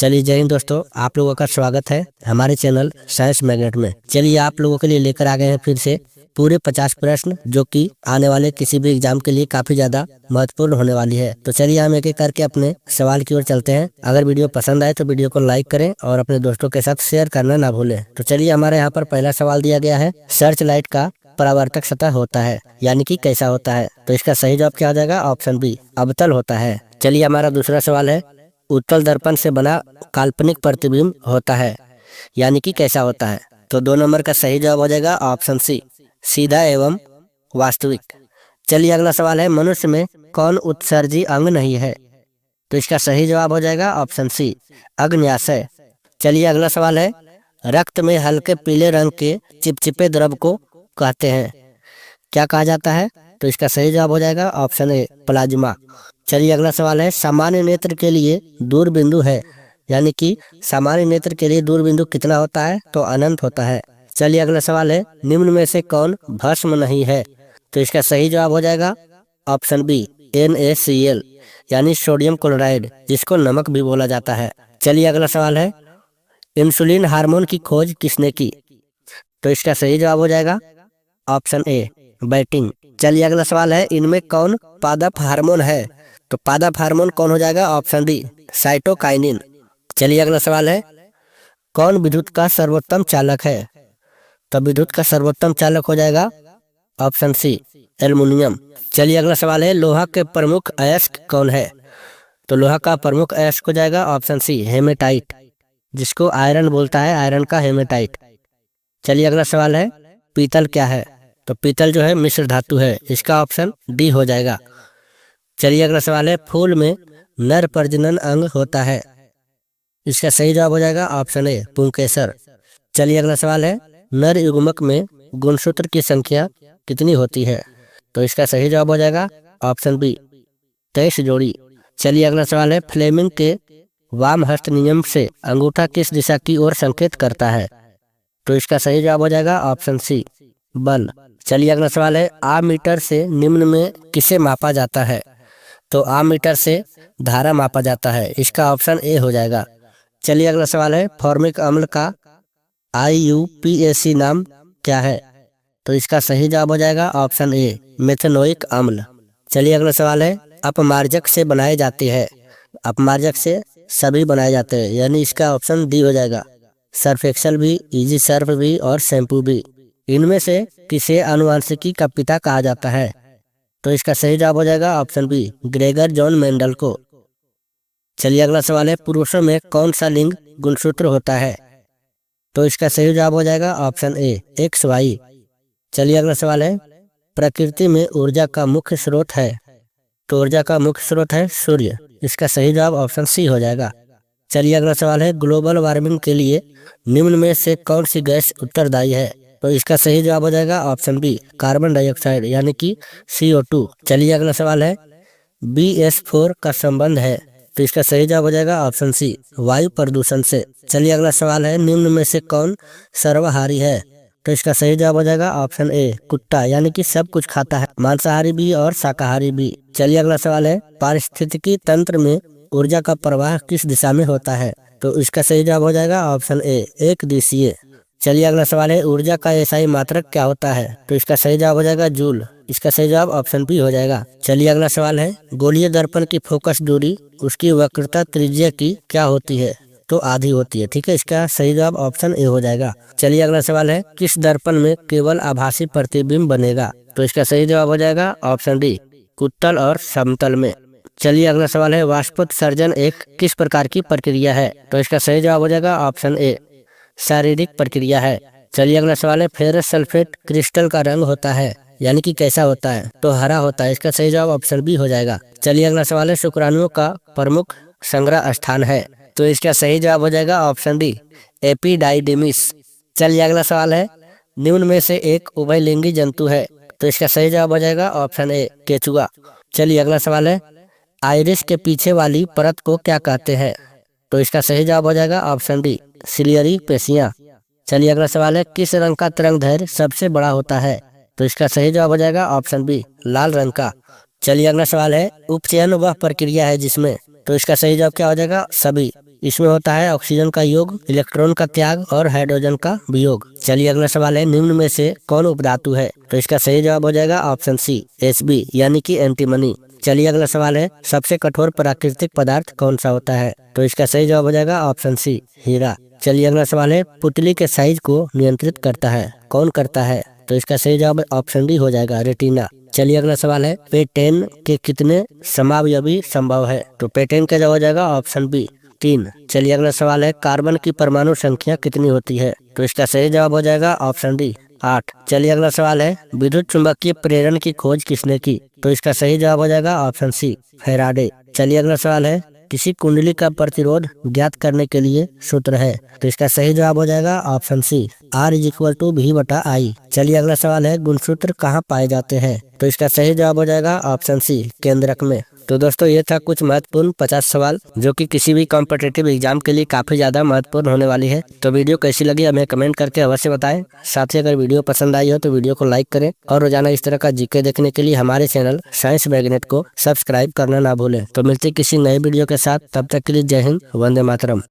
चलिए जय हिंद दोस्तों, आप लोगों का स्वागत है हमारे चैनल साइंस मैग्नेट में। चलिए आप लोगों के लिए लेकर आ गए हैं फिर से पूरे 50 प्रश्न जो कि आने वाले किसी भी एग्जाम के लिए काफी ज्यादा महत्वपूर्ण होने वाली है। तो चलिए हम एक एक करके अपने सवाल की ओर चलते हैं। अगर वीडियो पसंद आए तो वीडियो को लाइक करें और अपने दोस्तों के साथ शेयर करना ना भूलें। तो चलिए हमारे यहाँ पर पहला सवाल दिया गया है, सर्च लाइट का परावर्तक सतह होता है, यानी कि कैसा होता है। तो इसका सही जवाब क्या हो जाएगा? ऑप्शन बी, अवतल होता है। चलिए हमारा दूसरा सवाल है, उत्तल दर्पण से बना काल्पनिक प्रतिबिंब होता है, यानी कि कैसा होता है। तो 2 नंबर का सही जवाब हो जाएगा ऑप्शन सी, सीधा एवं वास्तविक। चलिए अगला सवाल है, मनुष्य में कौन उत्सर्जी अंग नहीं है। तो इसका सही जवाब हो जाएगा ऑप्शन सी, अग्न्याशय। चलिए अगला सवाल है, रक्त में हल्के पीले रंग के चिपचिपे द्रव को कहते हैं, क्या कहा जाता है। तो इसका सही जवाब हो जाएगा ऑप्शन ए, प्लाज्मा। चलिए अगला सवाल है, सामान्य नेत्र के लिए दूरबिंदु है, यानी कि सामान्य नेत्र के लिए दूरबिंदु कितना होता है। तो अनंत होता है। चलिए अगला सवाल है, निम्न में से कौन भस्म नहीं है। तो इसका सही जवाब हो जाएगा ऑप्शन बी, NaCl, यानी सोडियम क्लोराइड, जिसको नमक भी बोला जाता है। चलिए अगला सवाल है, इंसुलिन हार्मोन की खोज किसने की। तो इसका सही जवाब हो जाएगा ऑप्शन ए, बैटिंग। चलिए अगला सवाल है, इनमें कौन पादप हार्मोन है। तो पादप हार्मोन कौन हो जाएगा? Option D, cytokinin. चलिए अगला सवाल है, कौन विद्युत का सर्वोत्तम चालक है। तो विद्युत का सर्वोत्तम चालक हो जाएगा ऑप्शन सी, एल्युमिनियम। चलिए अगला सवाल है, लोहा के प्रमुख अयस्क कौन है। तो लोहा का प्रमुख अयस्क हो जाएगा ऑप्शन सी, हेमेटाइट, जिसको आयरन बोलता है, आयरन का हेमेटाइट। चलिए अगला सवाल है, पीतल क्या है। तो पीतल जो है मिश्र धातु है, इसका ऑप्शन डी हो जाएगा। चलिए अगला सवाल है, फूल में नर प्रजनन अंग होता है, इसका सही जवाब हो जाएगा ऑप्शन ए, पुंकेसर। चलिए अगला सवाल है, नर युग्मक में गुणसूत्र की संख्या कितनी होती है। तो इसका सही जवाब हो जाएगा ऑप्शन बी, 23 जोड़ी। चलिए अगला सवाल है, फ्लेमिंग के वाम हस्त नियम से अंगूठा किस दिशा की ओर संकेत करता है। तो इसका सही जवाब हो जाएगा ऑप्शन सी, बल। चलिए अगला सवाल है, आमीटर से निम्न में किसे मापा जाता है। तो आमीटर से धारा मापा जाता है, इसका ऑप्शन ए हो जाएगा। चलिए अगला सवाल है, फॉर्मिक अम्ल का IUPAC नाम क्या है। तो इसका सही जवाब हो जाएगा ऑप्शन ए, मेथनोइक अम्ल। चलिए अगला सवाल है, अपमार्जक से बनाए जाते हैं। अपमार्जक से सभी बनाए जाते हैं, यानी इसका ऑप्शन डी हो जाएगा। सर्फ एक्सेल भी, इजी सर्फ भी और शैम्पू भी। इनमें से किसे आनुवंशिकी का पिता कहा जाता है। तो इसका सही जवाब हो जाएगा option b, Gregor John Mendel को। चलिए अगला सवाल है, पुरुषों में कौन सा लिंग गुणसूत्र होता है। तो इसका सही जवाब हो जाएगा ऑप्शन ए, XY। चलिए अगला सवाल है, प्रकृति में ऊर्जा का मुख्य स्रोत है। तो ऊर्जा का मुख्य स्रोत है सूर्य, इसका सही जवाब ऑप्शन सी हो जाएगा। चलिए अगला सवाल है, ग्लोबल वार्मिंग के लिए निम्न में से कौन सी गैस उत्तरदायी है। तो इसका सही जवाब हो जाएगा ऑप्शन बी, कार्बन डाइऑक्साइड, यानी कि CO2। चलिए अगला सवाल है, BS4 का संबंध है। तो इसका सही जवाब हो जाएगा ऑप्शन सी, वायु प्रदूषण से। चलिए अगला सवाल है, निम्न में से कौन सर्वाहारी है। तो इसका सही जवाब हो जाएगा ऑप्शन ए, कुत्ता, यानी कि सब कुछ खाता है, मांसाहारी भी और शाकाहारी भी। चलिए अगला सवाल है, पारिस्थितिकी तंत्र में ऊर्जा का प्रवाह किस दिशा में होता है। तो इसका सही जवाब हो जाएगा ऑप्शन ए, एक दिशीय। चलिए अगला सवाल है, ऊर्जा का एसआई मात्रक क्या होता है। तो इसका सही जवाब हो जाएगा जूल, इसका सही जवाब ऑप्शन बी हो जाएगा। चलिए अगला सवाल है, गोलीय दर्पण की फोकस दूरी उसकी वक्रता त्रिज्या की क्या होती है। तो आधी होती है, ठीक है, इसका सही जवाब ऑप्शन ए हो जाएगा। चलिए अगला सवाल है, किस दर्पण में केवल आभासी प्रतिबिंब बनेगा। तो इसका सही जवाब हो जाएगा ऑप्शन डी, उत्तल और समतल में। चलिए अगला सवाल है, वाष्पोत्सर्जन एक किस प्रकार की प्रक्रिया है। तो इसका सही जवाब हो जाएगा ऑप्शन ए, शारीरिक प्रक्रिया है। चलिए अगला सवाल है, फेरस सल्फेट क्रिस्टल का रंग होता है, यानी कि कैसा होता है। तो हरा होता है, इसका सही जवाब ऑप्शन बी हो जाएगा। चलिए अगला सवाल है, शुक्राणुओं का प्रमुख संग्रह स्थान है। तो इसका सही जवाब हो जाएगा ऑप्शन डी, एपिडाइडिमिस। चलिए अगला सवाल है, निम्न में से एक उभयलिंगी जंतु है। तो इसका सही जवाब हो जाएगा ऑप्शन ए, केचुआ। चलिए अगला सवाल है, आइरिस के पीछे वाली परत को क्या कहते हैं। तो इसका सही जवाब हो जाएगा ऑप्शन डी, सिलियरी पेशियां। चलिए अगला सवाल है, किस रंग का तरंग दैर्घ्य सबसे बड़ा होता है। तो इसका सही जवाब हो जाएगा ऑप्शन बी, लाल रंग का। चलिए अगला सवाल है, उपचयन वह प्रक्रिया है जिसमें। तो इसका सही जवाब क्या हो जाएगा? सभी। इसमें होता है ऑक्सीजन का योग, इलेक्ट्रॉन का त्याग और हाइड्रोजन का वियोग। चलिए अगला सवाल है, निम्न में से कौन उपधातु है? तो इसका सही जवाब हो जाएगा ऑप्शन सी, Hb यानी कि एंटीमनी। चलिए अगला सवाल है, सबसे कठोर प्राकृतिक पदार्थ कौन सा होता है? तो इसका सही जवाब हो जाएगा ऑप्शन सी, हीरा। चलिए अगला सवाल है, पुतली के साइज को नियंत्रित करता है, कौन करता है? तो इसका सही जवाब ऑप्शन डी हो जाएगा, रेटिना। चलिए अगला सवाल है, पेटेन के कितने समावयवी संभव है? तो पेटेन का जवाब हो जाएगा ऑप्शन बी, 3। चलिए अगला सवाल है, कार्बन की परमाणु संख्या कितनी होती है? तो इसका सही जवाब हो जाएगा ऑप्शन डी, 8। चलिए अगला सवाल है, विद्युत चुंबकीय प्रेरण की खोज किसने की? तो इसका सही जवाब हो जाएगा ऑप्शन सी, फैराडे। चलिए अगला सवाल है, किसी कुंडली का प्रतिरोध ज्ञात करने के लिए सूत्र है? तो इसका सही जवाब हो जाएगा ऑप्शन सी, R=V/I। चलिए अगला सवाल है, गुणसूत्र कहाँ पाए जाते हैं? तो इसका सही जवाब हो जाएगा ऑप्शन सी, केंद्रक में। तो दोस्तों ये था कुछ महत्वपूर्ण 50 सवाल जो कि किसी भी कॉम्पिटिटिव एग्जाम के लिए काफी ज्यादा महत्वपूर्ण होने वाली है। तो वीडियो कैसी लगी हमें कमेंट करके अवश्य बताएं। साथ ही अगर वीडियो पसंद आई हो तो वीडियो को लाइक करें और रोजाना इस तरह का जीके देखने के लिए हमारे चैनल साइंस मैग्नेट को सब्सक्राइब करना ना भूलें। तो मिलते किसी नए वीडियो के साथ, तब तक के लिए जय हिंद, वंदे मातरम।